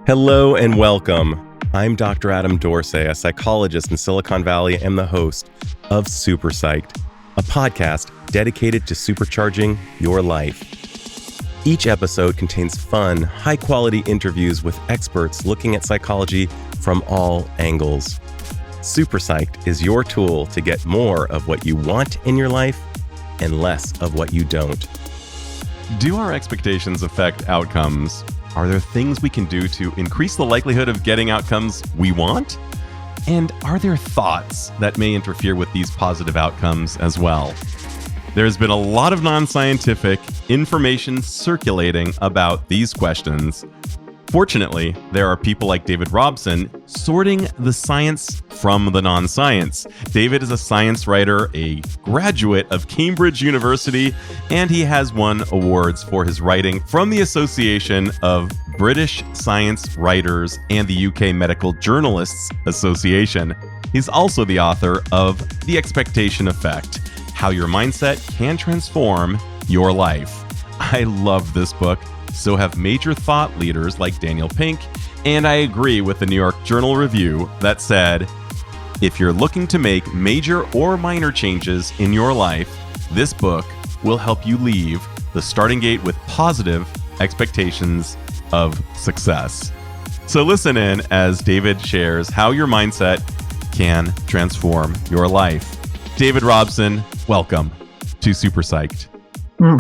Hello and welcome. I'm Dr. Adam Dorsey, a psychologist in Silicon Valley and the host of Super Psyched, a podcast dedicated to supercharging your life. Each episode contains fun, high-quality interviews with experts looking at psychology from all angles. Super Psyched is your tool to get more of what you want in your life and less of what you don't. Do our expectations affect outcomes? Are there things we can do to increase the likelihood of getting outcomes we want? And are there thoughts that may interfere with these positive outcomes as well? There's been a lot of non-scientific information circulating about these questions. Fortunately, there are people like David Robson sorting the science from the non-science. David is a science writer, a graduate of Cambridge University, and he has won awards for his writing from the Association of British Science Writers and the UK Medical Journalists Association. He's also the author of The Expectation Effect: How Your Mindset Can Transform Your Life. I love this book. So have major thought leaders like Daniel Pink, and I agree with the New York Journal review that said, if you're looking to make major or minor changes in your life, this book will help you leave the starting gate with positive expectations of success. So listen in as David shares how your mindset can transform your life. David Robson, welcome to Super Psyched.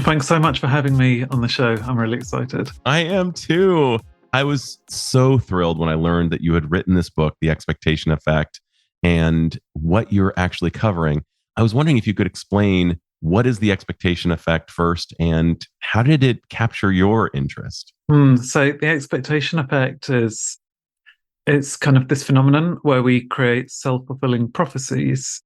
Thanks so much for having me on the show. I'm really excited. I am too. I was so thrilled when I learned that you had written this book, The Expectation Effect, and what you're actually covering. I was wondering if you could explain what is the expectation effect first, and how did it capture your interest? So the expectation effect it's kind of this phenomenon where we create self-fulfilling prophecies,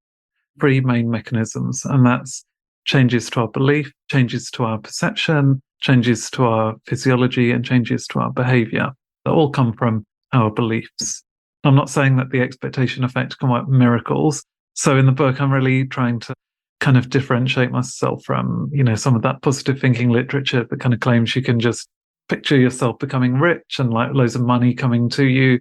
three main mechanisms, and that's changes to our belief, changes to our perception, changes to our physiology, and changes to our behavior. They all come from our beliefs. I'm not saying that the expectation effect can work miracles. So in the book, I'm really trying to kind of differentiate myself from, some of that positive thinking literature that kind of claims you can just picture yourself becoming rich and like loads of money coming to you,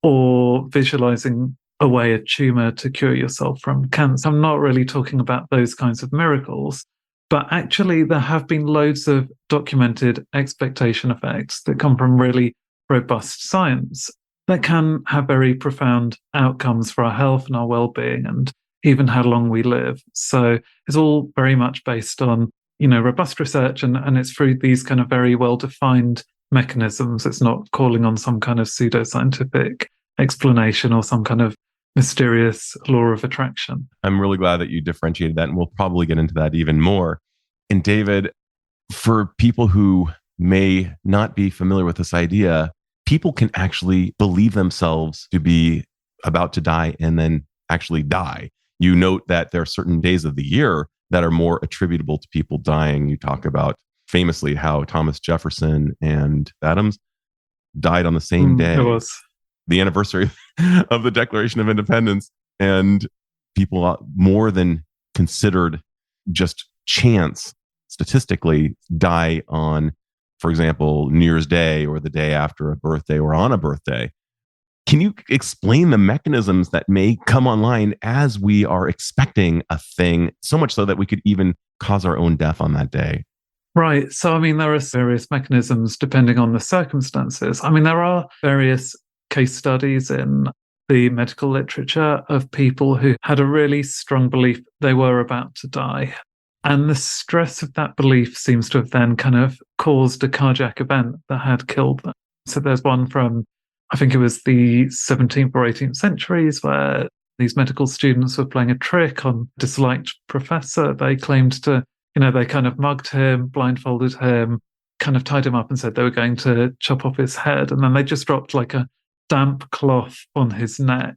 or visualizing away a tumor to cure yourself from cancer. I'm not really talking about those kinds of miracles, but actually there have been loads of documented expectation effects that come from really robust science that can have very profound outcomes for our health and our well-being and even how long we live. So it's all very much based on, robust research, and it's through these kind of very well-defined mechanisms. It's not calling on some kind of pseudoscientific explanation or some kind of mysterious law of attraction. I'm really glad that you differentiated that, and we'll probably get into that even more. And David, for people who may not be familiar with this idea, people can actually believe themselves to be about to die and then actually die. You note that there are certain days of the year that are more attributable to people dying. You talk about famously how Thomas Jefferson and Adams died on the same day. It was the anniversary of the Declaration of Independence, and people more than considered just chance statistically die on, for example, New Year's Day or the day after a birthday or on a birthday. Can you explain the mechanisms that may come online as we are expecting a thing, so much so that we could even cause our own death on that day? Right. So, there are various mechanisms depending on the circumstances. There are various case studies in the medical literature of people who had a really strong belief they were about to die. And the stress of that belief seems to have then kind of caused a cardiac event that had killed them. So there's one from, I think it was the 17th or 18th centuries, where these medical students were playing a trick on a disliked professor. They claimed to, they kind of mugged him, blindfolded him, kind of tied him up and said they were going to chop off his head. And then they just dropped like a damp cloth on his neck.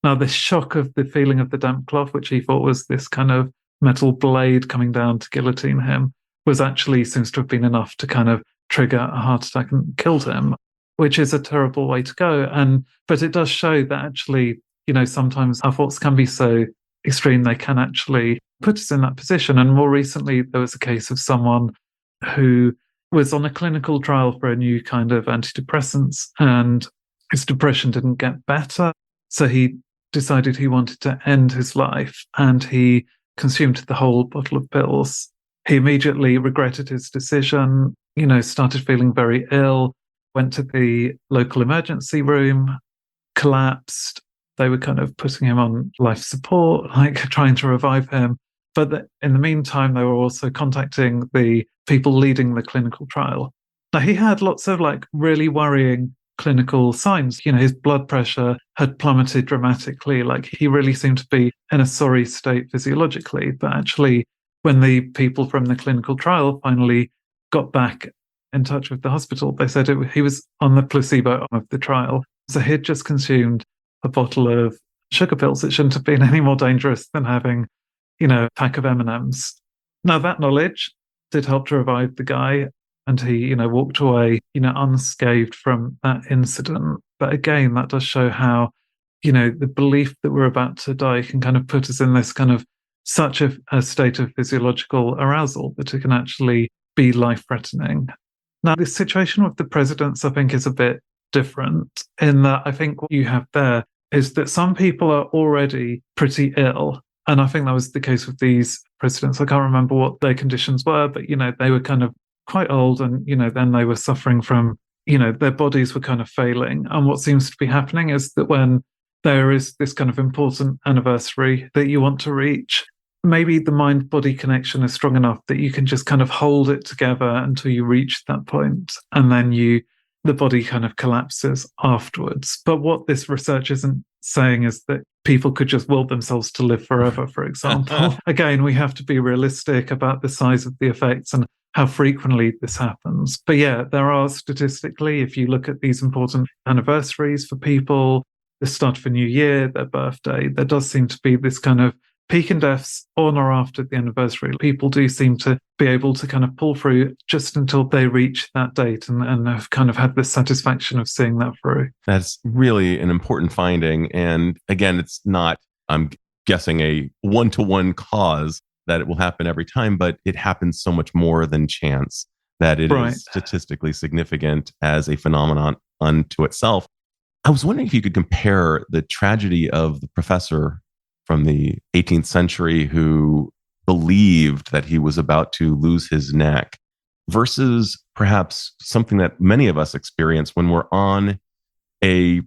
Now, the shock of the feeling of the damp cloth, which he thought was this kind of metal blade coming down to guillotine him, seems to have been enough to kind of trigger a heart attack and killed him, which is a terrible way to go. But it does show that actually, sometimes our thoughts can be so extreme, they can actually put us in that position. And more recently, there was a case of someone who was on a clinical trial for a new kind of antidepressants, and his depression didn't get better. So he decided he wanted to end his life, and he consumed the whole bottle of pills. He immediately regretted his decision, started feeling very ill, went to the local emergency room, collapsed. They were kind of putting him on life support, like trying to revive him. But in the meantime, they were also contacting the people leading the clinical trial. Now, he had lots of really worrying clinical signs. His blood pressure had plummeted dramatically. He really seemed to be in a sorry state physiologically. But actually, when the people from the clinical trial finally got back in touch with the hospital, they said he was on the placebo arm of the trial. So he'd just consumed a bottle of sugar pills. It shouldn't have been any more dangerous than having, a pack of M&Ms. Now, that knowledge did help to revive the guy, and he, walked away, unscathed from that incident. But again, that does show how, the belief that we're about to die can kind of put us in this kind of such a state of physiological arousal that it can actually be life-threatening. Now, the situation with the presidents, I think, is a bit different in that I think what you have there is that some people are already pretty ill. And I think that was the case with these presidents. I can't remember what their conditions were, but, they were kind of quite old and, then they were suffering from, their bodies were kind of failing. And what seems to be happening is that when there is this kind of important anniversary that you want to reach, maybe the mind-body connection is strong enough that you can just kind of hold it together until you reach that point, and then the body kind of collapses afterwards. But what this research isn't saying is that people could just will themselves to live forever, for example. Again, we have to be realistic about the size of the effects and how frequently this happens. But yeah, there are statistically, if you look at these important anniversaries for people, the start of a new year, their birthday, there does seem to be this kind of peak in deaths on or after the anniversary. People do seem to be able to kind of pull through just until they reach that date and have kind of had the satisfaction of seeing that through. That's really an important finding. And again, it's not, I'm guessing, a one-to-one cause that it will happen every time, but it happens so much more than chance that it is statistically significant as a phenomenon unto itself. I was wondering if you could compare the tragedy of the professor from the 18th century who believed that he was about to lose his neck versus perhaps something that many of us experience when we're on a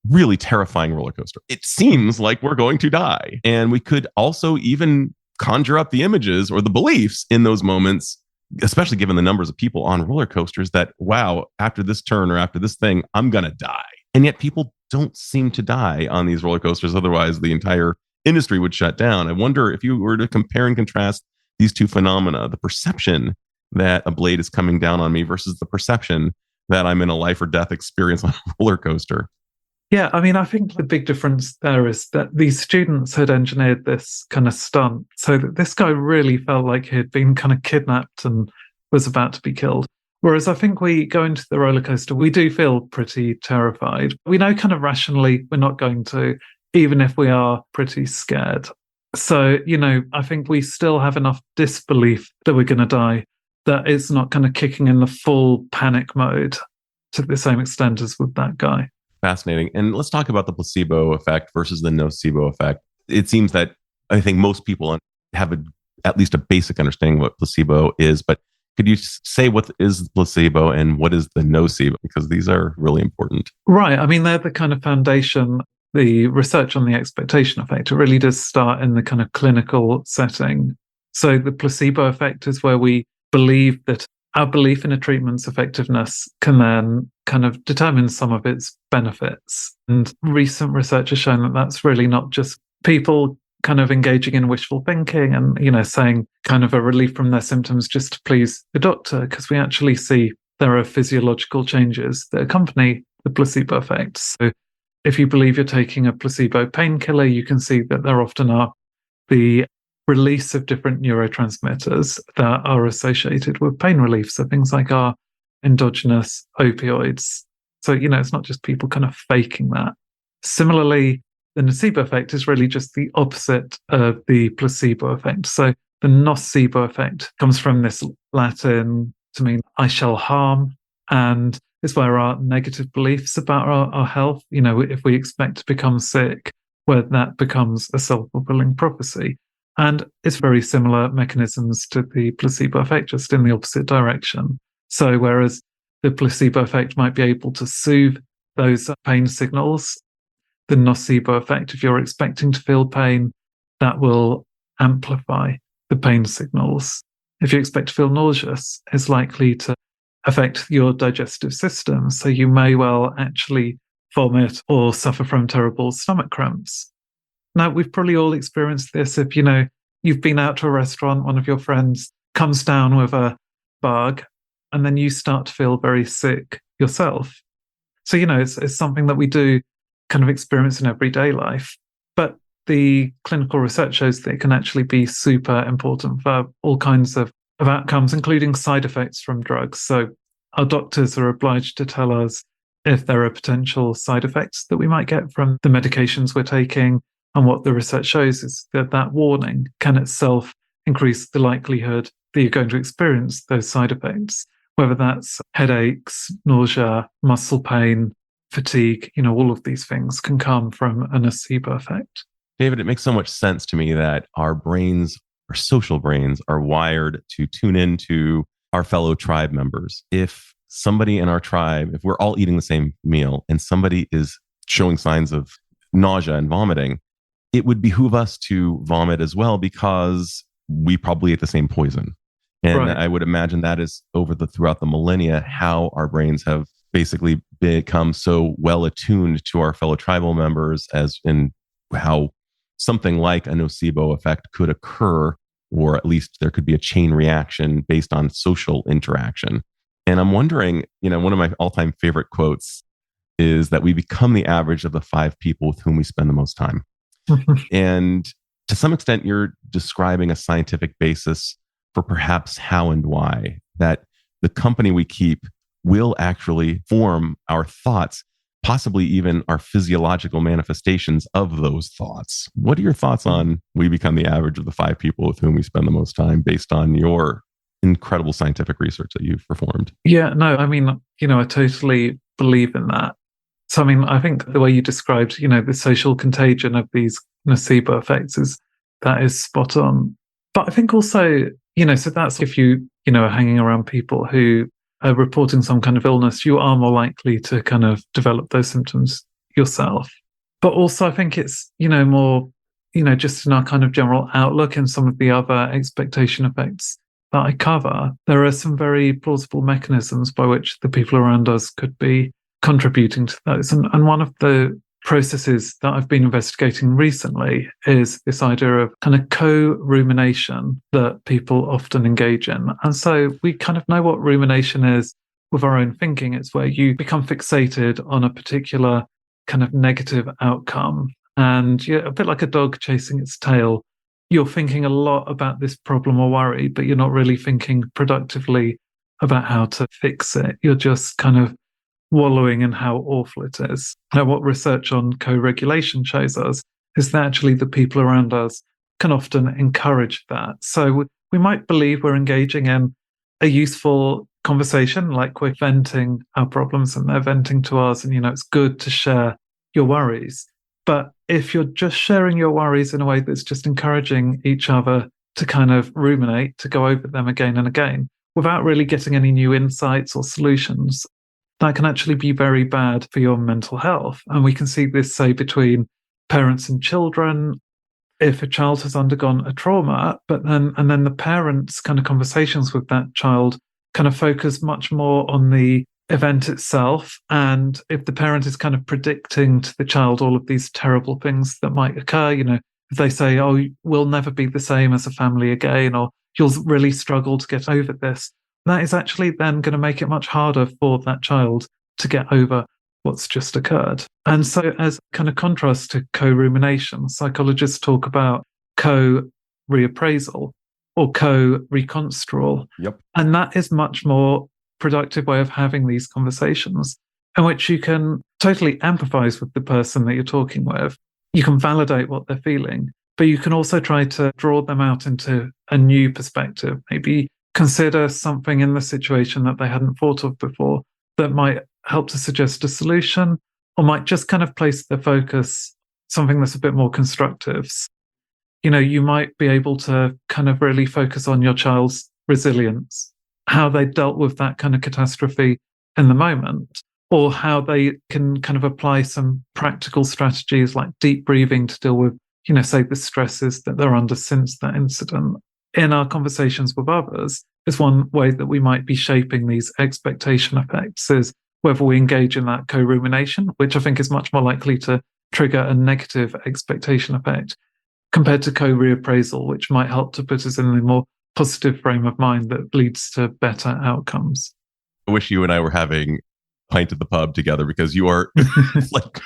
really terrifying roller coaster. It seems like we're going to die. And we could also even conjure up the images or the beliefs in those moments, especially given the numbers of people on roller coasters, that, wow, after this turn or after this thing, I'm going to die. And yet people don't seem to die on these roller coasters. Otherwise, the entire industry would shut down. I wonder if you were to compare and contrast these two phenomena, the perception that a blade is coming down on me versus the perception that I'm in a life or death experience on a roller coaster. Yeah, I mean, I think the big difference there is that these students had engineered this kind of stunt so that this guy really felt like he had been kind of kidnapped and was about to be killed. Whereas I think we go into the roller coaster, we do feel pretty terrified. We know kind of rationally we're not going to, even if we are pretty scared. So, I think we still have enough disbelief that we're going to die, that it's not kind of kicking in the full panic mode to the same extent as with that guy. Fascinating. And let's talk about the placebo effect versus the nocebo effect. It seems that I think most people have at least a basic understanding what placebo is, but could you say what is placebo and what is the nocebo? Because these are really important. Right. I mean, they're the kind of foundation. The research on the expectation effect, it really does start in the kind of clinical setting. So the placebo effect is where we believe that our belief in a treatment's effectiveness can then kind of determine some of its benefits. And recent research has shown that that's really not just people kind of engaging in wishful thinking and, saying kind of a relief from their symptoms just to please the doctor, because we actually see there are physiological changes that accompany the placebo effect. So if you believe you're taking a placebo painkiller, you can see that there often are the release of different neurotransmitters that are associated with pain relief. So things like our endogenous opioids. So, it's not just people kind of faking that. Similarly, the nocebo effect is really just the opposite of the placebo effect. So the nocebo effect comes from this Latin to mean I shall harm. And it's where our negative beliefs about our health, if we expect to become sick, where that becomes a self-fulfilling prophecy. And it's very similar mechanisms to the placebo effect, just in the opposite direction. So whereas the placebo effect might be able to soothe those pain signals, the nocebo effect, if you're expecting to feel pain, that will amplify the pain signals. If you expect to feel nauseous, it's likely to affect your digestive system. So you may well actually vomit or suffer from terrible stomach cramps. Now, we've probably all experienced this. If, you've been out to a restaurant, one of your friends comes down with a bug, and then you start to feel very sick yourself. So, it's something that we do kind of experience in everyday life. But the clinical research shows that it can actually be super important for all kinds of outcomes, including side effects from drugs. So our doctors are obliged to tell us if there are potential side effects that we might get from the medications we're taking. And what the research shows is that warning can itself increase the likelihood that you're going to experience those side effects, whether that's headaches, nausea, muscle pain, fatigue. All of these things can come from a nocebo effect. David, it makes so much sense to me that our brains, our social brains, are wired to tune into our fellow tribe members. If somebody in our tribe, if we're all eating the same meal and somebody is showing signs of nausea and vomiting, it would behoove us to vomit as well because we probably ate the same poison. And right. I would imagine that is throughout the millennia, how our brains have basically become so well attuned to our fellow tribal members, as in how something like a nocebo effect could occur, or at least there could be a chain reaction based on social interaction. And I'm wondering, one of my all-time favorite quotes is that we become the average of the 5 people with whom we spend the most time. And to some extent, you're describing a scientific basis for perhaps how and why that the company we keep will actually form our thoughts, possibly even our physiological manifestations of those thoughts. What are your thoughts on we become the average of the 5 people with whom we spend the most time based on your incredible scientific research that you've performed? Yeah, no, I totally believe in that. So, I think the way you described, the social contagion of these nocebo effects is spot on. But I think also, so that's if you, are hanging around people who are reporting some kind of illness, you are more likely to kind of develop those symptoms yourself. But also I think it's, more, just in our kind of general outlook and some of the other expectation effects that I cover, there are some very plausible mechanisms by which the people around us could be contributing to those. And one of the processes that I've been investigating recently is this idea of kind of co-rumination that people often engage in. And so we kind of know what rumination is with our own thinking. It's where you become fixated on a particular kind of negative outcome. And you're a bit like a dog chasing its tail. You're thinking a lot about this problem or worry, but you're not really thinking productively about how to fix it. You're just kind of wallowing in how awful it is. Now, what research on co-regulation shows us is that actually the people around us can often encourage that. So we might believe we're engaging in a useful conversation, like we're venting our problems and they're venting to us, and it's good to share your worries. But if you're just sharing your worries in a way that's just encouraging each other to kind of ruminate, to go over them again and again, without really getting any new insights or solutions, that can actually be very bad for your mental health. And we can see this, say, between parents and children. If a child has undergone a trauma, and then the parents' kind of conversations with that child kind of focus much more on the event itself. And if the parent is kind of predicting to the child all of these terrible things that might occur, if they say, oh, we'll never be the same as a family again, or you'll really struggle to get over this, that is actually then going to make it much harder for that child to get over what's just occurred. And so as kind of contrast to co-rumination, psychologists talk about co-reappraisal or co-reconstrual. Yep. And that is much more productive way of having these conversations in which you can totally empathize with the person that you're talking with. You can validate what they're feeling, but you can also try to draw them out into a new perspective, maybe consider something in the situation that they hadn't thought of before that might help to suggest a solution, or might just kind of place their focus something that's a bit more constructive. You might be able to kind of really focus on your child's resilience, how they dealt with that kind of catastrophe in the moment, or how they can kind of apply some practical strategies like deep breathing to deal with, say the stresses that they're under since that incident. In our conversations with others, is one way that we might be shaping these expectation effects, is whether we engage in that co-rumination, which I think is much more likely to trigger a negative expectation effect, compared to co-reappraisal, which might help to put us in a more positive frame of mind that leads to better outcomes. I wish you and I were having a pint at the pub together, because you are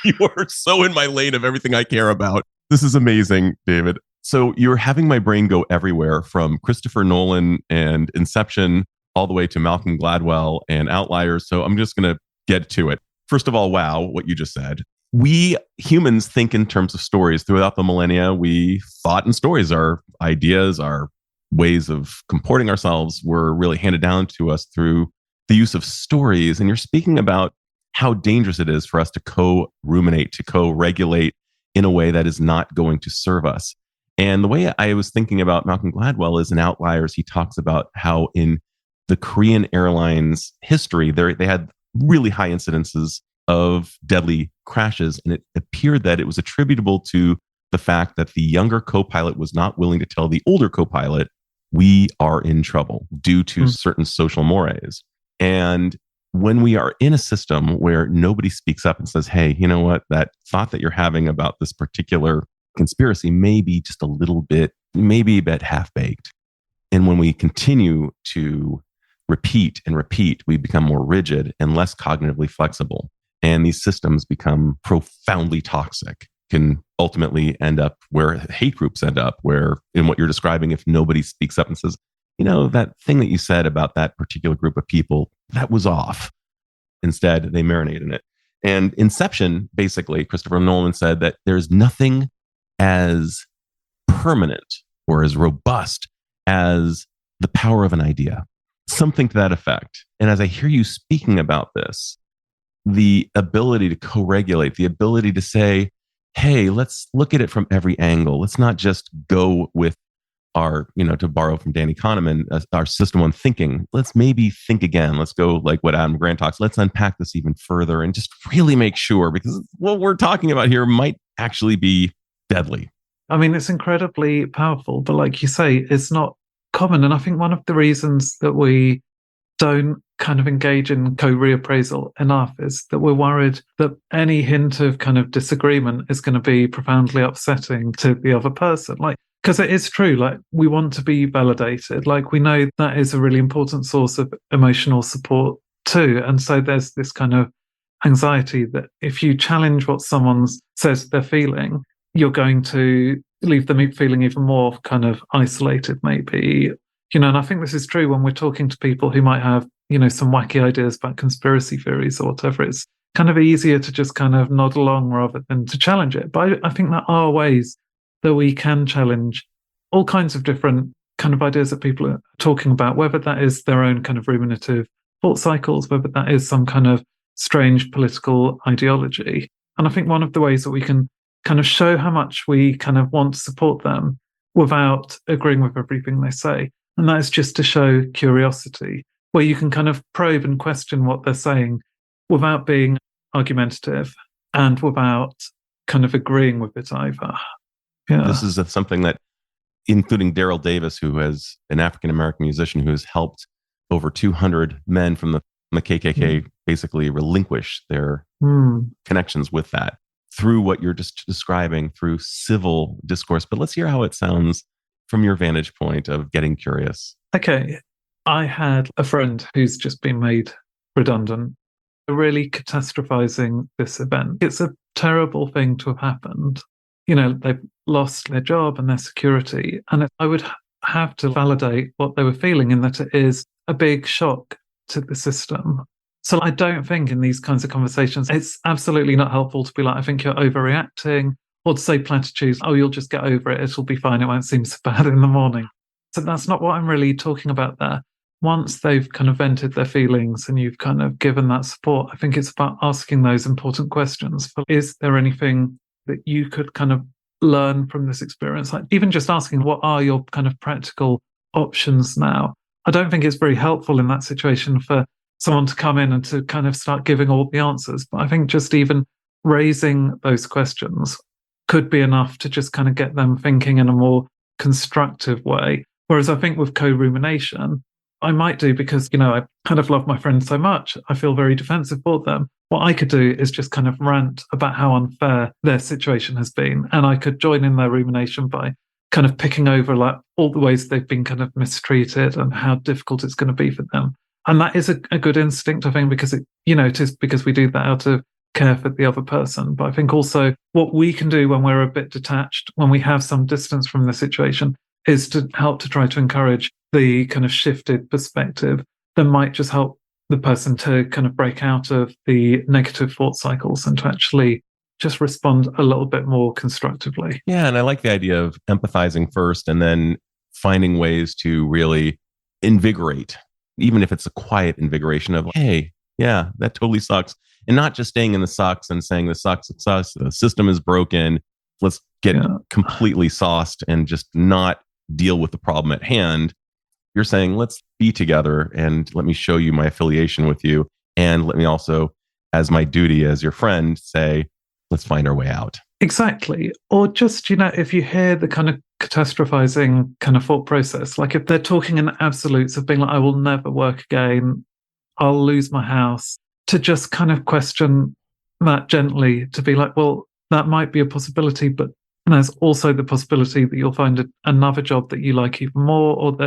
you are so in my lane of everything I care about. This is amazing, David. So you're having my brain go everywhere, from Christopher Nolan and Inception all the way to Malcolm Gladwell and Outliers. So I'm just going to get to it. First of all, wow, what you just said. We humans think in terms of stories. Throughout the millennia, we thought in stories. Our ideas, our ways of comporting ourselves were really handed down to us through the use of stories. And you're speaking about how dangerous it is for us to co-ruminate, to co-regulate in a way that is not going to serve us. And the way I was thinking about Malcolm Gladwell is in Outliers. He talks about how in the Korean Airlines history, they had really high incidences of deadly crashes. And it appeared that it was attributable to the fact that the younger co-pilot was not willing to tell the older co-pilot, we are in trouble, due to certain social mores. And when we are in a system where nobody speaks up and says, hey, you know what, that thought that you're having about this particular conspiracy may be just a little bit, maybe a bit half-baked. And when we continue to repeat and repeat, we become more rigid and less cognitively flexible. And these systems become profoundly toxic, can ultimately end up where hate groups end up, where in what you're describing, if nobody speaks up and says, that thing that you said about that particular group of people, that was off. Instead, they marinate in it. And Inception, basically, Christopher Nolan said that there's nothing as permanent or as robust as the power of an idea, something to that effect. And as I hear you speaking about this, the ability to co-regulate, the ability to say, hey, let's look at it from every angle. Let's not just go with our, to borrow from Danny Kahneman, our system one thinking. Let's maybe think again. Let's go like what Adam Grant talks. Let's unpack this even further and just really make sure, because what we're talking about here might actually be deadly. I mean, it's incredibly powerful, but like you say, it's not common. And I think one of the reasons that we don't kind of engage in co-reappraisal enough is that we're worried that any hint of kind of disagreement is going to be profoundly upsetting to the other person. Because it is true, we want to be validated. We know that is a really important source of emotional support too. And so there's this kind of anxiety that if you challenge what someone says they're feeling, you're going to leave them feeling even more kind of isolated, maybe. And I think this is true when we're talking to people who might have, some wacky ideas about conspiracy theories or whatever. It's kind of easier to just kind of nod along rather than to challenge it. But I think there are ways that we can challenge all kinds of different kind of ideas that people are talking about, whether that is their own kind of ruminative thought cycles, whether that is some kind of strange political ideology. And I think one of the ways that we can kind of show how much we kind of want to support them without agreeing with everything they say, and that is just to show curiosity, where you can kind of probe and question what they're saying without being argumentative and without kind of agreeing with it either. Yeah. This is something that, including Daryl Davis, who is an African-American musician who has helped over 200 men from the KKK basically relinquish their connections with that through what you're just describing, through civil discourse. But let's hear how it sounds from your vantage point of getting curious. Okay. I had a friend who's just been made redundant, really catastrophizing this event. It's a terrible thing to have happened. They've lost their job and their security. And I would have to validate what they were feeling, in that it is a big shock to the system. So I don't think in these kinds of conversations, it's absolutely not helpful to be like, I think you're overreacting, or to say platitudes, oh, you'll just get over it, it'll be fine, it won't seem so bad in the morning. So that's not what I'm really talking about there. once they've kind of vented their feelings and you've kind of given that support, I think it's about asking those important questions. Is there anything that you could kind of learn from this experience? Like even just asking, what are your kind of practical options now? I don't think it's very helpful in that situation for someone to come in and to kind of start giving all the answers. But I think just even raising those questions could be enough to just kind of get them thinking in a more constructive way. Whereas I think with co-rumination, I might do because, I kind of love my friends so much. I feel very defensive for them. What I could do is just kind of rant about how unfair their situation has been. And I could join in their rumination by kind of picking over like all the ways they've been kind of mistreated and how difficult it's going to be for them. And that is a good instinct, I think, because it is because we do that out of care for the other person. But I think also what we can do when we're a bit detached, when we have some distance from the situation, is to help to try to encourage the kind of shifted perspective that might just help the person to kind of break out of the negative thought cycles and to actually just respond a little bit more constructively. Yeah, and I like the idea of empathizing first and then finding ways to really invigorate, even if it's a quiet invigoration of, hey, yeah, that totally sucks. And not just staying in the sucks and saying the sucks, it sucks, the system is broken. Let's get completely sauced and just not deal with the problem at hand. You're saying, let's be together and let me show you my affiliation with you. And let me also, as my duty as your friend, say, let's find our way out. Exactly. Or just, if you hear the kind of catastrophizing kind of thought process, like if they're talking in absolutes of being like, I will never work again, I'll lose my house, to just kind of question that gently, to be like, well, that might be a possibility, but there's also the possibility that you'll find another job that you like even more, or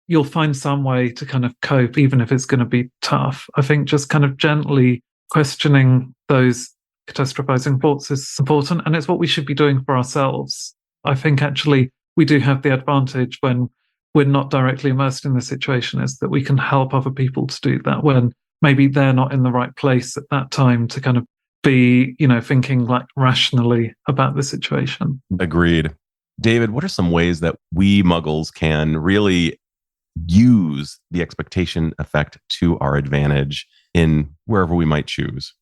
you'll find some way to kind of cope, even if it's going to be tough. I think just kind of gently questioning those catastrophizing thoughts is important, and it's what we should be doing for ourselves. I think actually we do have the advantage when we're not directly immersed in the situation, is that we can help other people to do that when maybe they're not in the right place at that time to kind of be, thinking like rationally about the situation. Agreed. David, what are some ways that we muggles can really use the expectation effect to our advantage in wherever we might choose?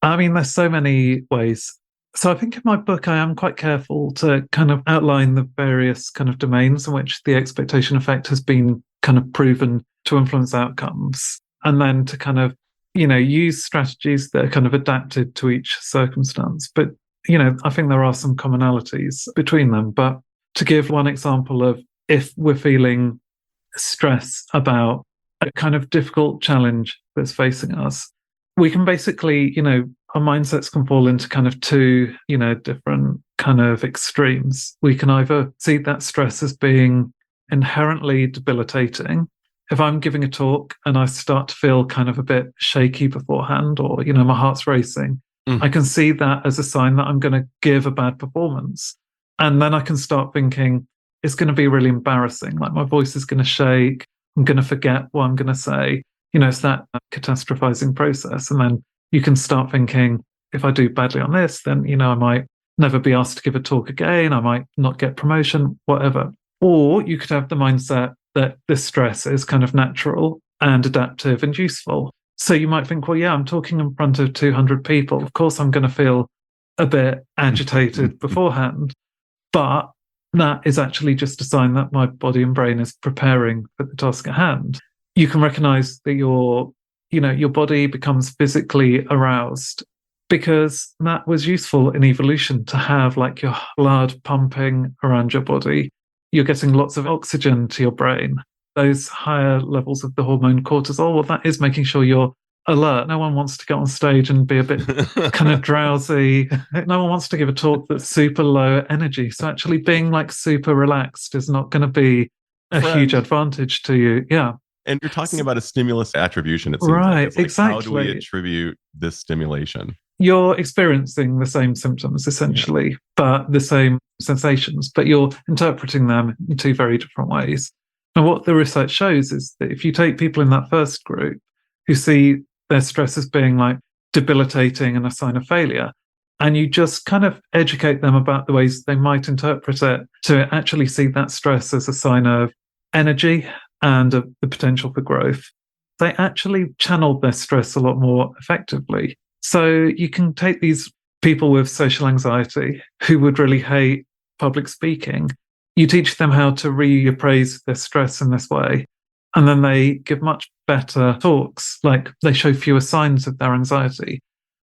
I mean, there's so many ways. So I think in my book, I am quite careful to kind of outline the various kind of domains in which the expectation effect has been kind of proven to influence outcomes. And then to kind of, use strategies that are kind of adapted to each circumstance. But, I think there are some commonalities between them. But to give one example of if we're feeling stress about a kind of difficult challenge that's facing us, we can basically, our mindsets can fall into kind of two, different kind of extremes. We can either see that stress as being inherently debilitating. If I'm giving a talk and I start to feel kind of a bit shaky beforehand, or, my heart's racing, I can see that as a sign that I'm going to give a bad performance. And then I can start thinking, it's going to be really embarrassing. Like my voice is going to shake. I'm going to forget what I'm going to say. It's that catastrophizing process. And then you can start thinking, if I do badly on this, then, I might never be asked to give a talk again. I might not get promotion, whatever. Or you could have the mindset that this stress is kind of natural and adaptive and useful. So you might think, well, yeah, I'm talking in front of 200 people. Of course, I'm going to feel a bit agitated beforehand. But that is actually just a sign that my body and brain is preparing for the task at hand. You can recognize that your body becomes physically aroused because that was useful in evolution, to have like your blood pumping around your body. You're getting lots of oxygen to your brain. Those higher levels of the hormone cortisol, well, that is making sure you're alert. No one wants to get on stage and be a bit kind of drowsy. No one wants to give a talk that's super low energy. So actually being like super relaxed is not going to be a huge advantage to you. Yeah. And you're talking about a stimulus attribution, it seems right, like. It's like, exactly. How do we attribute this stimulation? You're experiencing the same symptoms, essentially, but the same sensations, but you're interpreting them in two very different ways. And what the research shows is that if you take people in that first group who see their stress as being like debilitating and a sign of failure, and you just kind of educate them about the ways they might interpret it to actually see that stress as a sign of energy and the potential for growth, they actually channeled their stress a lot more effectively. So you can take these people with social anxiety who would really hate public speaking. You teach them how to reappraise their stress in this way, and then they give much better talks, like they show fewer signs of their anxiety.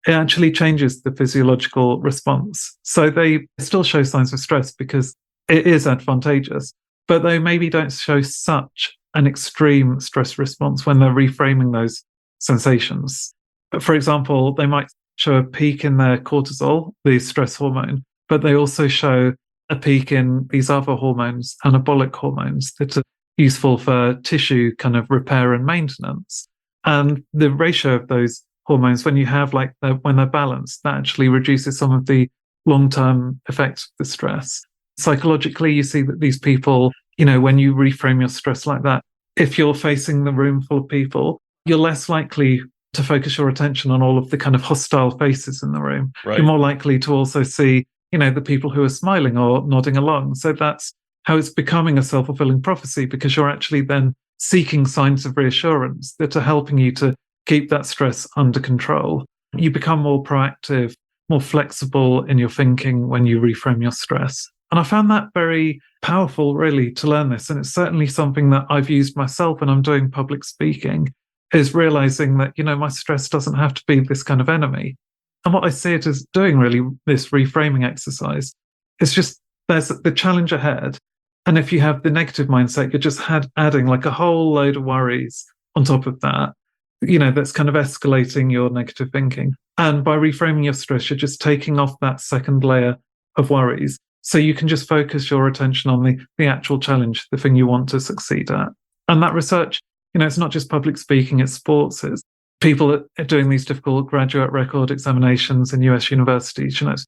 It actually changes the physiological response. So they still show signs of stress because it is advantageous, but they maybe don't show such an extreme stress response when they're reframing those sensations. For example, they might show a peak in their cortisol, the stress hormone, but they also show a peak in these other hormones, anabolic hormones, that are useful for tissue kind of repair and maintenance. And the ratio of those hormones, when you have when they're balanced, that actually reduces some of the long-term effects of the stress. Psychologically, you see that these people, when you reframe your stress like that, if you're facing the room full of people, you're less likely to focus your attention on all of the kind of hostile faces in the room. Right. You're more likely to also see, the people who are smiling or nodding along. So that's how it's becoming a self-fulfilling prophecy, because you're actually then seeking signs of reassurance that are helping you to keep that stress under control. You become more proactive, more flexible in your thinking when you reframe your stress. And I found that very powerful, really, to learn this. And it's certainly something that I've used myself when I'm doing public speaking, is realizing that, my stress doesn't have to be this kind of enemy. And what I see it as doing, really, this reframing exercise, is just there's the challenge ahead. And if you have the negative mindset, you're just adding like a whole load of worries on top of that, that's kind of escalating your negative thinking. And by reframing your stress, you're just taking off that second layer of worries. So you can just focus your attention on the actual challenge, the thing you want to succeed at. And that research, it's not just public speaking, it's sports, it's people are doing these difficult graduate record examinations in US universities, it's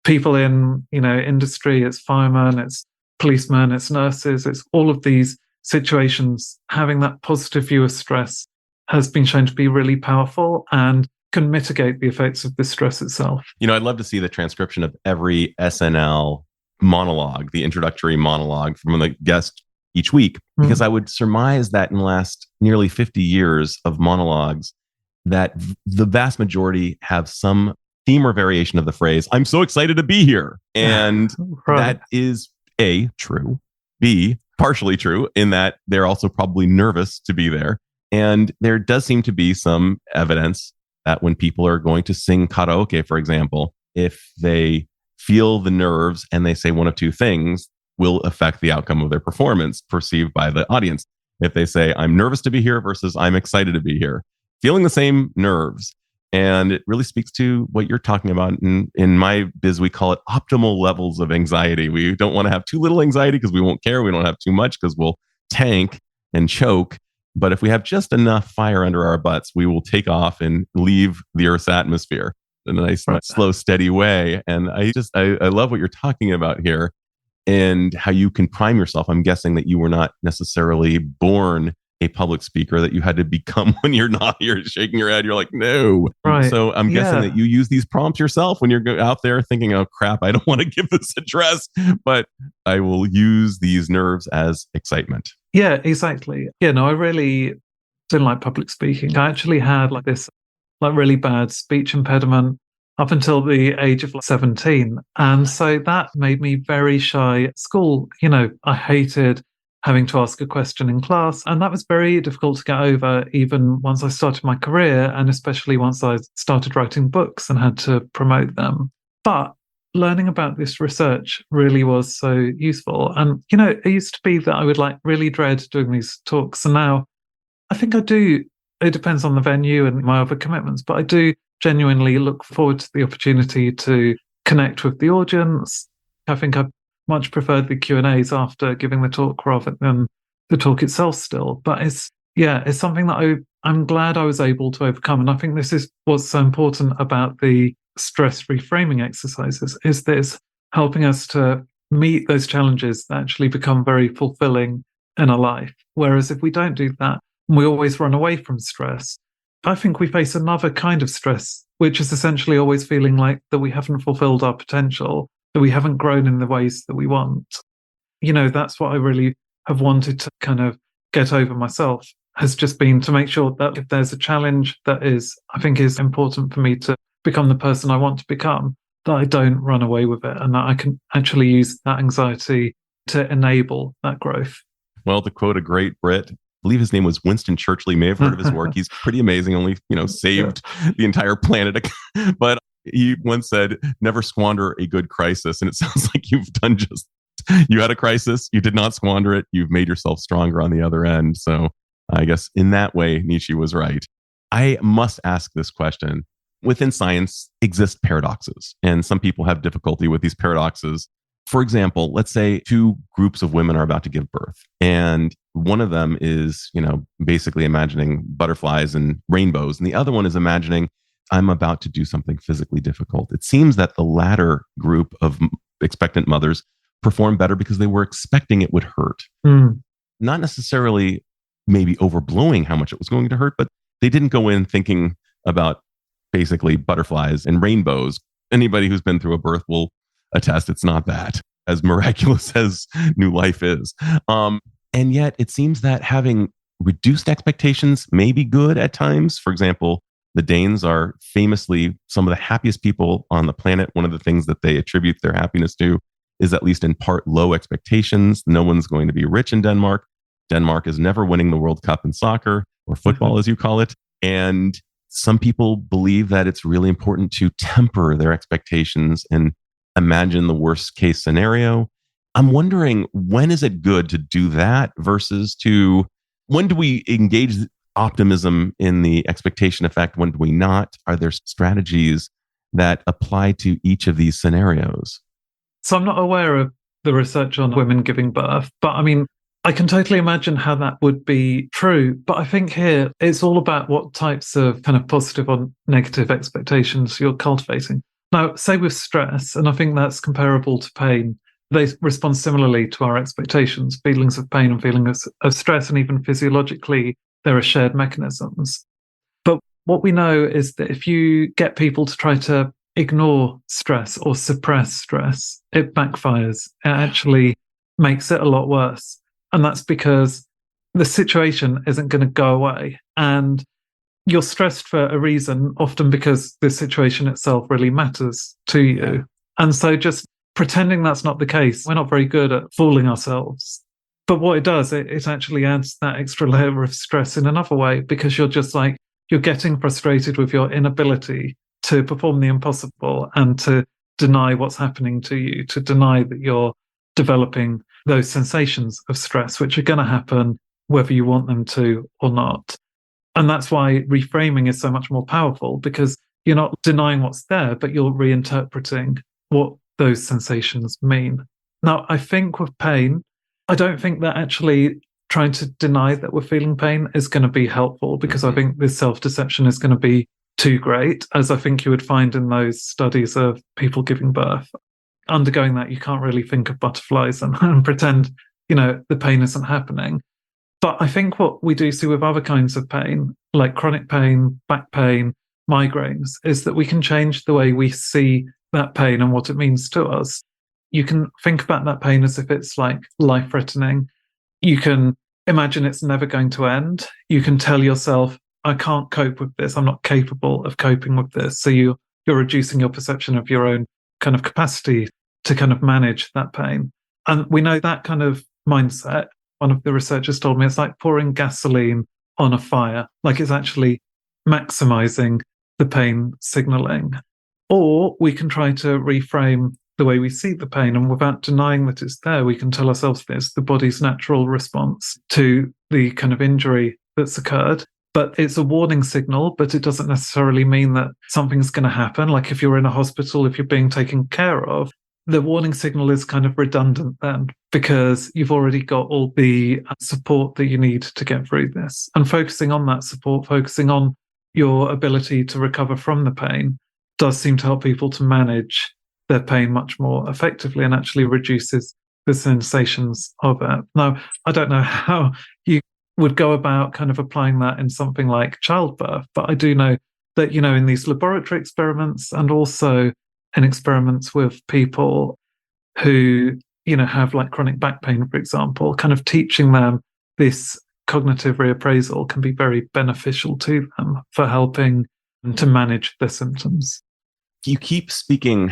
people in, industry, it's firemen, it's policemen, it's nurses, it's all of these situations. Having that positive view of stress has been shown to be really powerful and can mitigate the effects of the stress itself. I'd love to see the transcription of every SNL monologue, the introductory monologue from the guest each week, because I would surmise that in the last nearly 50 years of monologues, that the vast majority have some theme or variation of the phrase, "I'm so excited to be here." And right. That is A, true, B, partially true in that they're also probably nervous to be there. And there does seem to be some evidence that when people are going to sing karaoke, for example, if they feel the nerves and they say one of two things, will affect the outcome of their performance perceived by the audience. If they say, "I'm nervous to be here" versus "I'm excited to be here," feeling the same nerves. And it really speaks to what you're talking about. In my biz, we call it optimal levels of anxiety. We don't want to have too little anxiety because we won't care. We don't have too much because we'll tank and choke. But if we have just enough fire under our butts, we will take off and leave the Earth's atmosphere in a nice, slow, steady way. And I love what you're talking about here and how you can prime yourself. I'm guessing that you were not necessarily born a public speaker, that you had to become when you're not. You're shaking your head. You're like, no. Right. So I'm guessing that you use these prompts yourself when you're out there thinking, "Oh crap, I don't want to give this address, but I will use these nerves as excitement." Yeah, exactly. Yeah, no, I really didn't like public speaking. I actually had this really bad speech impediment up until the age of 17. And so that made me very shy at school. I hated having to ask a question in class. And that was very difficult to get over, even once I started my career, and especially once I started writing books and had to promote them. But learning about this research really was so useful. And, it used to be that I would really dread doing these talks. And now I think I do. It depends on the venue and my other commitments, but I do genuinely look forward to the opportunity to connect with the audience. I think I much preferred the Q&As after giving the talk rather than the talk itself still. But it's something that I'm glad I was able to overcome. And I think this is what's so important about the stress reframing exercises, is this helping us to meet those challenges that actually become very fulfilling in our life. Whereas if we don't do that, we always run away from stress, I think we face another kind of stress, which is essentially always feeling like that we haven't fulfilled our potential, that we haven't grown in the ways that we want. That's what I really have wanted to kind of get over myself has just been to make sure that if there's a challenge that I think is important for me to become the person I want to become, that I don't run away with it and that I can actually use that anxiety to enable that growth. Well, to quote a great Brit, I believe his name was Winston Churchill. You may have heard of his work. He's pretty amazing, only, saved the entire planet. But he once said, never squander a good crisis. And it sounds like you've done you had a crisis, you did not squander it, you've made yourself stronger on the other end. So I guess in that way, Nietzsche was right. I must ask this question. Within science exist paradoxes, and some people have difficulty with these paradoxes. For example, let's say two groups of women are about to give birth, and one of them is, basically imagining butterflies and rainbows, and the other one is imagining, I'm about to do something physically difficult. It seems that the latter group of expectant mothers perform better because they were expecting it would hurt. Not necessarily maybe overblowing how much it was going to hurt, but they didn't go in thinking about basically butterflies and rainbows. Anybody who's been through a birth will attest it's not that, as miraculous as new life is. And yet it seems that having reduced expectations may be good at times. For example, the Danes are famously some of the happiest people on the planet. One of the things that they attribute their happiness to is at least in part low expectations. No one's going to be rich in Denmark. Denmark is never winning the World Cup in soccer, or football as you call it. And some people believe that it's really important to temper their expectations and imagine the worst case scenario. I'm wondering, when is it good to do that versus when do we engage optimism in the expectation effect? When do we not? Are there strategies that apply to each of these scenarios? So I'm not aware of the research on women giving birth, but I mean, I can totally imagine how that would be true. But I think here it's all about what types of kind of positive or negative expectations you're cultivating. Now, say with stress, and I think that's comparable to pain, they respond similarly to our expectations, feelings of pain and feelings of stress, and even physiologically, there are shared mechanisms. But what we know is that if you get people to try to ignore stress or suppress stress, it backfires. It actually makes it a lot worse. And that's because the situation isn't going to go away. And you're stressed for a reason, often because the situation itself really matters to you. And so just pretending that's not the case, we're not very good at fooling ourselves. But what it does, it actually adds that extra layer of stress in another way, because you're just like, you're getting frustrated with your inability to perform the impossible and to deny what's happening to you, to deny that you're developing those sensations of stress, which are going to happen whether you want them to or not. And that's why reframing is so much more powerful, because you're not denying what's there, but you're reinterpreting what those sensations mean. Now, I think with pain, I don't think that actually trying to deny that we're feeling pain is going to be helpful, because I think this self-deception is going to be too great, as I think you would find in those studies of people giving birth. Undergoing that, you can't really think of butterflies and pretend, the pain isn't happening. But I think what we do see with other kinds of pain, like chronic pain, back pain, migraines, is that we can change the way we see that pain and what it means to us. You can think about that pain as if it's like life-threatening. You can imagine it's never going to end. You can tell yourself, I can't cope with this. I'm not capable of coping with this. So you're reducing your perception of your own kind of capacity to kind of manage that pain. And we know that kind of mindset, one of the researchers told me, it's like pouring gasoline on a fire, like it's actually maximizing the pain signaling. Or we can try to reframe the way we see the pain, and without denying that it's there, we can tell ourselves that it's the body's natural response to the kind of injury that's occurred. But it's a warning signal, but it doesn't necessarily mean that something's going to happen. Like if you're in a hospital, if you're being taken care of, the warning signal is kind of redundant then, because you've already got all the support that you need to get through this. And focusing on that support, focusing on your ability to recover from the pain, does seem to help people to manage their pain much more effectively and actually reduces the sensations of it. Now, I don't know how you would go about kind of applying that in something like childbirth, but I do know that, in these laboratory experiments and also in experiments with people who, have like chronic back pain, for example, kind of teaching them this cognitive reappraisal can be very beneficial to them for helping to manage their symptoms. You keep speaking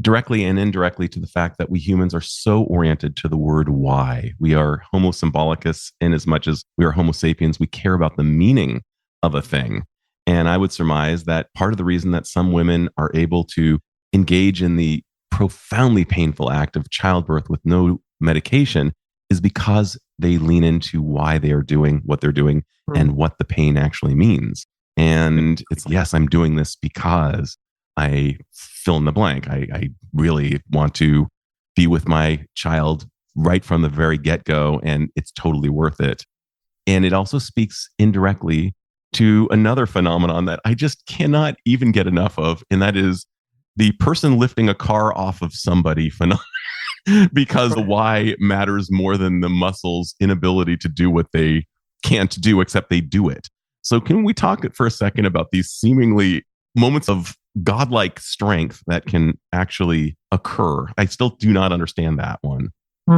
directly and indirectly to the fact that we humans are so oriented to the word why. We are homo symbolicus in as much as we are homo sapiens. We care about the meaning of a thing. And I would surmise that part of the reason that some women are able to engage in the profoundly painful act of childbirth with no medication is because they lean into why they are doing what they're doing and what the pain actually means. And it's, yes, I'm doing this because I fill in the blank. I really want to be with my child right from the very get-go, and it's totally worth it. And it also speaks indirectly to another phenomenon that I just cannot even get enough of, and that is the person lifting a car off of somebody phenomenon. Because the why matters more than the muscle's inability to do what they can't do, except they do it. So can we talk for a second about these seemingly moments of godlike strength that can actually occur? I still do not understand that one.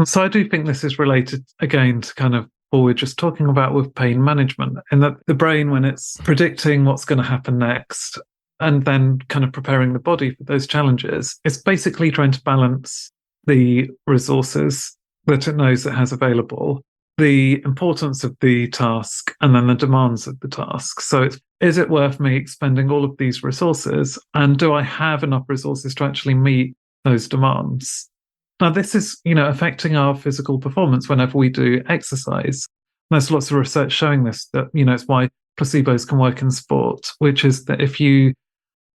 So I do think this is related again to kind of what we're just talking about with pain management, in that the brain, when it's predicting what's going to happen next and then kind of preparing the body for those challenges, it's basically trying to balance the resources that it knows it has available, the importance of the task, and then the demands of the task. So is it worth me expending all of these resources? And do I have enough resources to actually meet those demands? Now, this is, affecting our physical performance whenever we do exercise. There's lots of research showing this, that, it's why placebos can work in sport, which is that if you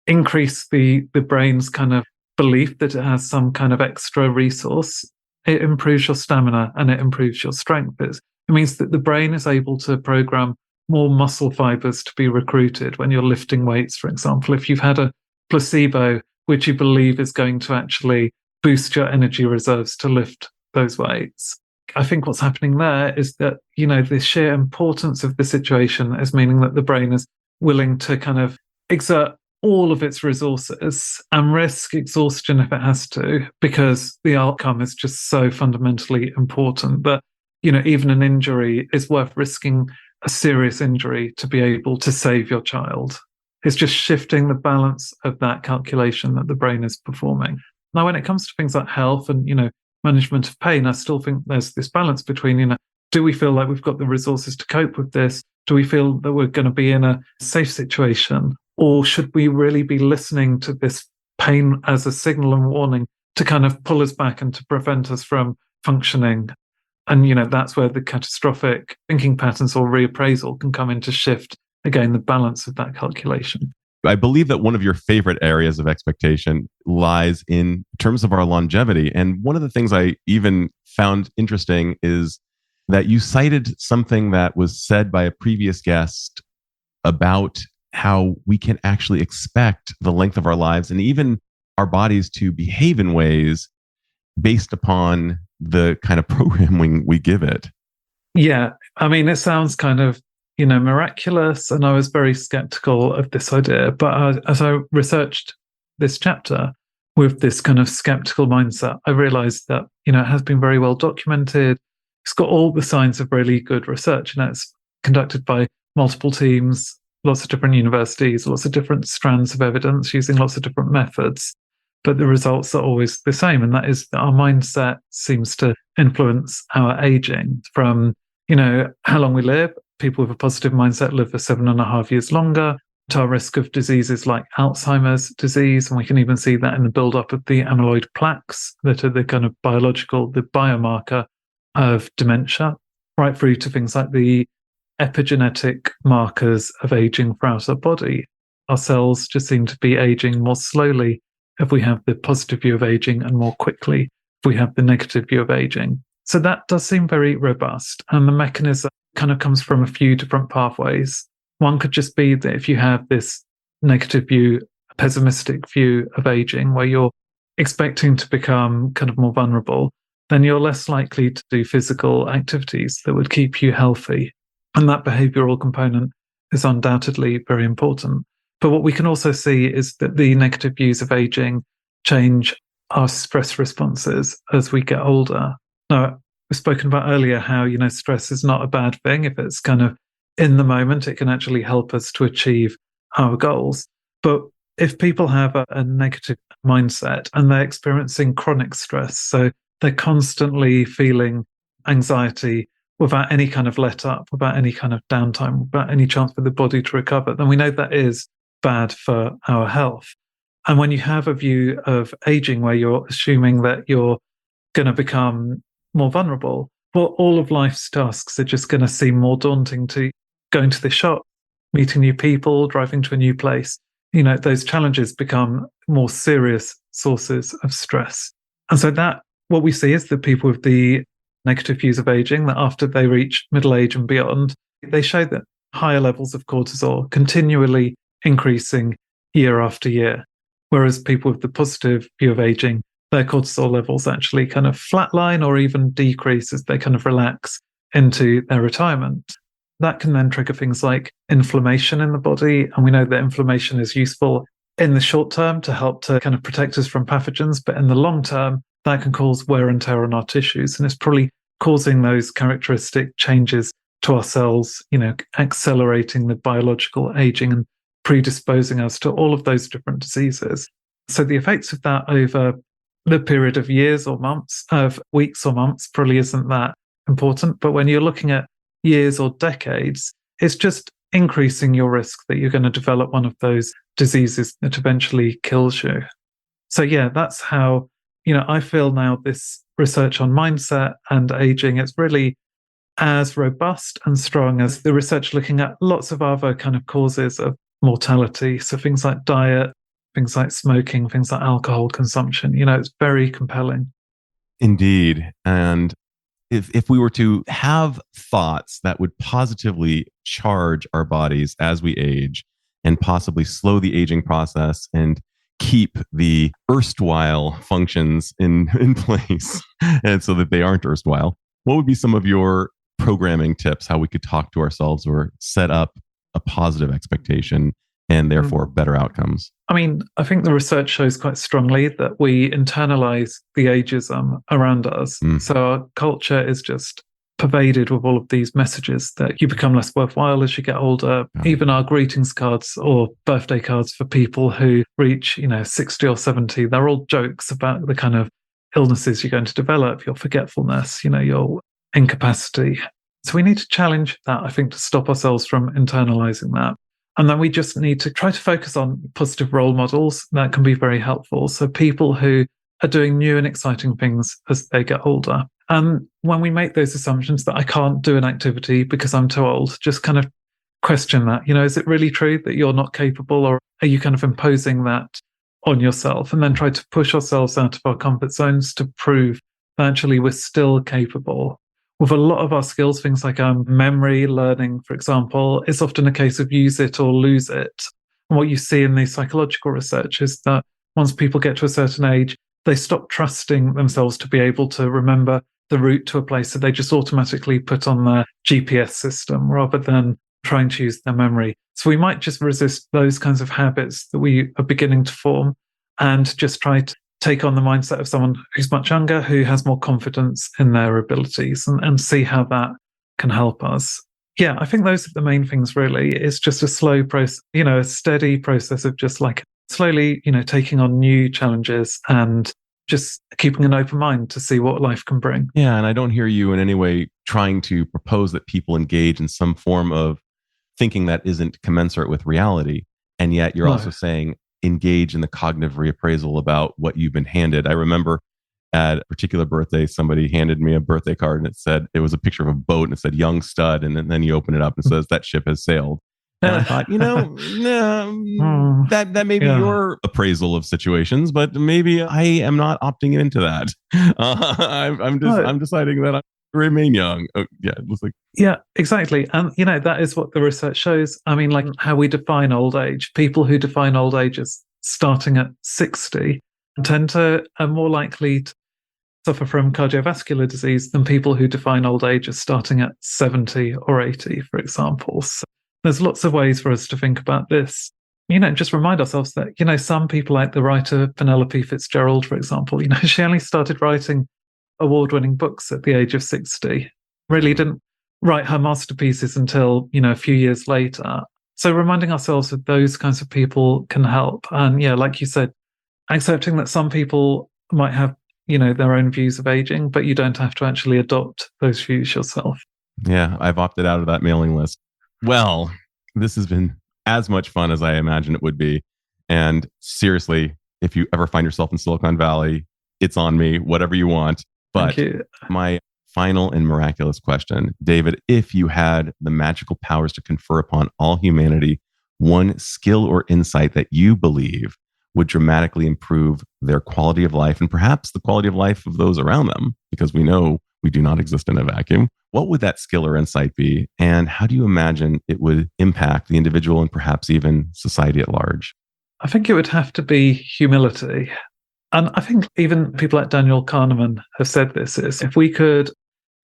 increase the brain's kind of belief that it has some kind of extra resource, it improves your stamina and it improves your strength. It means that the brain is able to program more muscle fibers to be recruited when you're lifting weights, for example. If you've had a placebo, which you believe is going to actually boost your energy reserves to lift those weights, I think what's happening there is that, the sheer importance of the situation is meaning that the brain is willing to kind of exert all of its resources and risk exhaustion if it has to, because the outcome is just so fundamentally important that, even an injury is worth risking a serious injury to be able to save your child. It's just shifting the balance of that calculation that the brain is performing. Now, when it comes to things like health and, management of pain, I still think there's this balance between, do we feel like we've got the resources to cope with this? Do we feel that we're going to be in a safe situation? Or should we really be listening to this pain as a signal and warning to kind of pull us back and to prevent us from functioning? And, that's where the catastrophic thinking patterns or reappraisal can come in to shift, again, the balance of that calculation. I believe that one of your favorite areas of expectation lies in terms of our longevity. And one of the things I even found interesting is that you cited something that was said by a previous guest about how we can actually expect the length of our lives and even our bodies to behave in ways based upon the kind of programming we give it. Yeah. I mean, it sounds kind of, miraculous. And I was very skeptical of this idea. But as I researched this chapter with this kind of skeptical mindset, I realized that, it has been very well documented. It's got all the signs of really good research, and it's conducted by multiple teams, lots of different universities, lots of different strands of evidence using lots of different methods. But the results are always the same. And that is that our mindset seems to influence our aging from, how long we live. People with a positive mindset live for 7.5 years longer, to our risk of diseases like Alzheimer's disease. And we can even see that in the buildup of the amyloid plaques that are the kind of the biomarker of dementia, right through to things like the epigenetic markers of aging throughout our body. Our cells just seem to be aging more slowly if we have the positive view of aging, and more quickly if we have the negative view of aging. So that does seem very robust. And the mechanism kind of comes from a few different pathways. One could just be that if you have this negative view, pessimistic view of aging, where you're expecting to become kind of more vulnerable, then you're less likely to do physical activities that would keep you healthy. And that behavioral component is undoubtedly very important. But what we can also see is that the negative views of aging change our stress responses as we get older. Now, we've spoken about earlier how, stress is not a bad thing. If it's kind of in the moment, it can actually help us to achieve our goals. But if people have a negative mindset and they're experiencing chronic stress, so they're constantly feeling anxiety without any kind of let up, without any kind of downtime, without any chance for the body to recover, then we know that is bad for our health. And when you have a view of aging where you're assuming that you're going to become more vulnerable, well, all of life's tasks are just going to seem more daunting to going to the shop, meeting new people, driving to a new place. Those challenges become more serious sources of stress. And so that what we see is that people with the negative views of aging, that after they reach middle age and beyond, they show that higher levels of cortisol continually increasing year after year. Whereas people with the positive view of aging, their cortisol levels actually kind of flatline or even decrease as they kind of relax into their retirement. That can then trigger things like inflammation in the body. And we know that inflammation is useful in the short term to help to kind of protect us from pathogens. But in the long term, that can cause wear and tear on our tissues. And it's probably causing those characteristic changes to our cells, accelerating the biological aging and predisposing us to all of those different diseases. So the effects of that over the period of years or months, of weeks or months, probably isn't that important. But when you're looking at years or decades, it's just increasing your risk that you're going to develop one of those diseases that eventually kills you. So yeah, that's how, I feel now this research on mindset and aging, it's really as robust and strong as the research looking at lots of other kind of causes of mortality. So things like diet, things like smoking, things like alcohol consumption, it's very compelling. Indeed. And if we were to have thoughts that would positively charge our bodies as we age and possibly slow the aging process and keep the erstwhile functions in place and so that they aren't erstwhile, what would be some of your programming tips, how we could talk to ourselves or set up a positive expectation and therefore better outcomes? I mean, I think the research shows quite strongly that we internalize the ageism around us. So our culture is just pervaded with all of these messages that you become less worthwhile as you get older. Even our greetings cards or birthday cards for people who reach, 60 or 70, they're all jokes about the kind of illnesses you're going to develop, your forgetfulness, your incapacity. So we need to challenge that, I think, to stop ourselves from internalizing that. And then we just need to try to focus on positive role models that can be very helpful. So people who are doing new and exciting things as they get older. And when we make those assumptions that I can't do an activity because I'm too old, just kind of question that. Is it really true that you're not capable, or are you kind of imposing that on yourself? And then try to push ourselves out of our comfort zones to prove that actually we're still capable. With a lot of our skills, things like memory, learning, for example, it's often a case of use it or lose it. And what you see in the psychological research is that once people get to a certain age, they stop trusting themselves to be able to remember the route to a place, so they just automatically put on their GPS system rather than trying to use their memory. So we might just resist those kinds of habits that we are beginning to form and just try to take on the mindset of someone who's much younger, who has more confidence in their abilities, and see how that can help us. Yeah, I think those are the main things, really. It's just a slow process, a steady process of just like slowly, taking on new challenges and just keeping an open mind to see what life can bring. Yeah, and I don't hear you in any way trying to propose that people engage in some form of thinking that isn't commensurate with reality. And yet you're also saying engage in the cognitive reappraisal about what you've been handed. I remember at a particular birthday, somebody handed me a birthday card and it was a picture of a boat and it said young stud. And then you open it up and it says that ship has sailed. And I thought, that may be your appraisal of situations, but maybe I am not opting into that. I'm deciding that I remain young. Yeah, it looks like. Yeah, exactly. And, that is what the research shows. I mean, like how we define old age. People who define old age as starting at 60 are more likely to suffer from cardiovascular disease than people who define old age as starting at 70 or 80, for example. So there's lots of ways for us to think about this. Just remind ourselves that, some people like the writer Penelope Fitzgerald, for example, she only started writing award-winning books at the age of 60. Really didn't write her masterpieces until, a few years later. So reminding ourselves that those kinds of people can help. And yeah, like you said, accepting that some people might have, their own views of aging, but you don't have to actually adopt those views yourself. Yeah, I've opted out of that mailing list. Well, this has been as much fun as I imagined it would be. And seriously, if you ever find yourself in Silicon Valley, it's on me, whatever you want. But my final and miraculous question, David, if you had the magical powers to confer upon all humanity one skill or insight that you believe would dramatically improve their quality of life and perhaps the quality of life of those around them, because we know we do not exist in a vacuum, what would that skill or insight be? And how do you imagine it would impact the individual and perhaps even society at large? I think it would have to be humility. And I think even people like Daniel Kahneman have said this, is if we could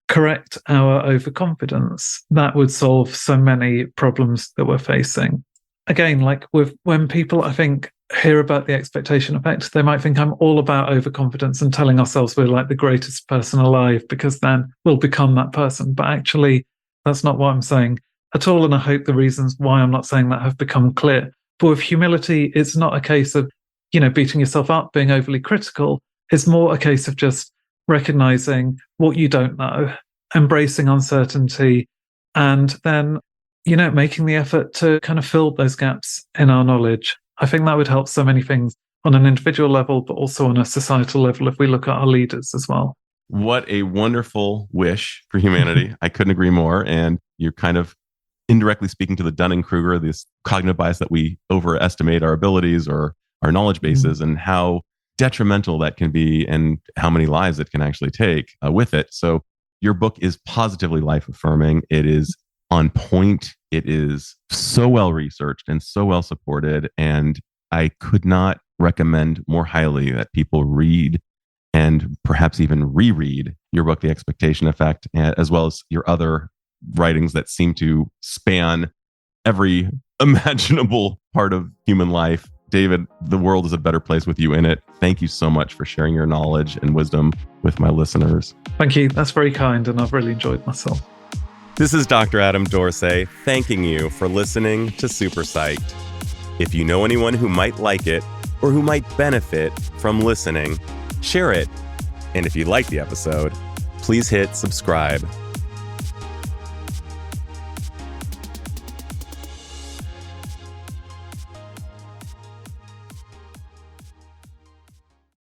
correct our overconfidence, that would solve so many problems that we're facing. Again, like when people, I think, hear about the expectation effect, they might think I'm all about overconfidence and telling ourselves we're like the greatest person alive because then we'll become that person. But actually, that's not what I'm saying at all. And I hope the reasons why I'm not saying that have become clear. But with humility, it's not a case of, beating yourself up, being overly critical. It's more a case of just recognizing what you don't know, embracing uncertainty, and then, making the effort to kind of fill those gaps in our knowledge. I think that would help so many things on an individual level, but also on a societal level if we look at our leaders as well. What a wonderful wish for humanity. I couldn't agree more. And you're kind of indirectly speaking to the Dunning-Kruger, this cognitive bias that we overestimate our abilities or our knowledge bases and how detrimental that can be and how many lives it can actually take with it. So your book is positively life-affirming. It is on point. It is so well researched and so well supported. And I could not recommend more highly that people read and perhaps even reread your book, The Expectation Effect, as well as your other writings that seem to span every imaginable part of human life. David, the world is a better place with you in it. Thank you so much for sharing your knowledge and wisdom with my listeners. Thank you. That's very kind, and I've really enjoyed myself. This is Dr. Adam Dorsey thanking you for listening to Super Psyched. If you know anyone who might like it or who might benefit from listening, share it. And if you like the episode, please hit subscribe.